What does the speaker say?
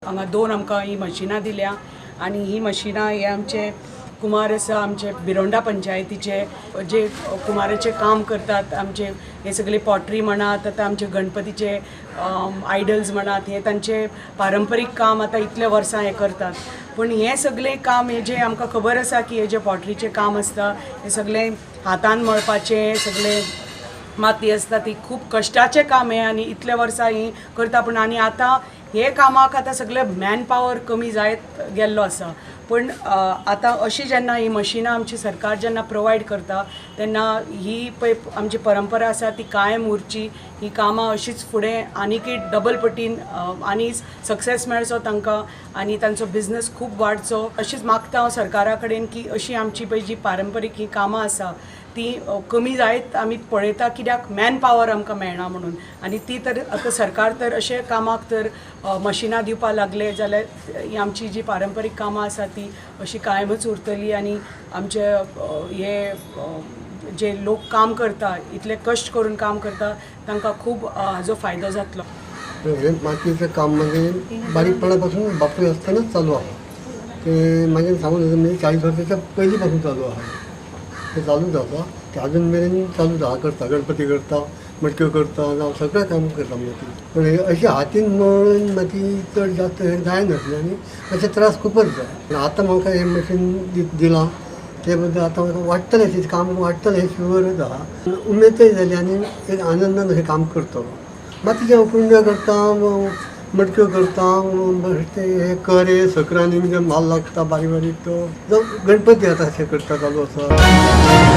हांगा 2 आमकां ही मशिनां दिल्या आनी ही मशिनां हे आमचे कुमार आसा आमचे बिरोंडा पंचायतीचे जे कुमाराचे काम करतात आमचे हे सगळे पॉटरी म्हणात आतां आमचे गणपतीचे आयडल्स म्हणात हे तांचे पारंपरीक काम आतां इतले वर्सां हे करतात पण हे सगळे काम हे जे आमकां खबर आसा की हे जे पॉटरीचे काम आसता हे सगळे हातान मळपाचे सगळे माती आसता ती खूब कश्टाचें काम हे आनी इतले वर्सां ही करता पूण आनी आतां हे कामाक आतां सगळे मॅन पावर कमी जायत गेल्लो आसा पण आतां अशी जेन्ना ही मशिनां आमची सरकार जेन्ना प्रोवायड करता तेन्ना ही पळय आमची परंपरा आसा ती कायम उरची ही कामां अशीच फुडें आनीकय डबल पटीन आनी सक्सेस मेळचो तांकां आनी तांचो बिझनस खूब वाडचो अशीच मागता हांव सरकारा कडेन की अशी आमची पळय जी पारंपरीक ही कामां आसा ती कमी जायत आमी पळयता कित्याक मॅन पावर आमकां मेळना म्हणून आनी ती तर आतां सरकार तर अशे कामाक तर मशिनां दिवपाक लागले जाल्यार ही आमची जी पारंपरीक कामां आसा ती अशी कायमच उरतली आनी आमचे हे जे लोक काम करता इतले कश्ट करून काम करता तांकां खूब हाजो फायदो जातलो. मातीचं काम म्हणजे बारीकपणापासून बापूय असतानाच चालू आहे ते माझ्या सांगून म्हणजे 40 वर्षाच्या पहिलीपासून चालू आहे ते चालूच जाता ते अजून मेरेन चालूच आहा करता गणपती करता मटक्यो करता जावं सगळें काम करता माती पण अशी हातीन मळून माती चड जास्त हे जायनासलें आनी अशे त्रास खूपच जाय आतां म्हाका हे मशीन दिलां ते बद्दल आतां म्हाका वाडटलें अशें काम वाडटलें हें शुअरच आहा उमेदय जाली आनी एक आनंदान अशें काम करतलो मातीचे कुंड्यो करता मटक्यो करता ते हे करे सकरांनी म्हणजे म्हाल लागता बारीक बारीक तो जावं गणपती आतां अशें करता चालू आसा.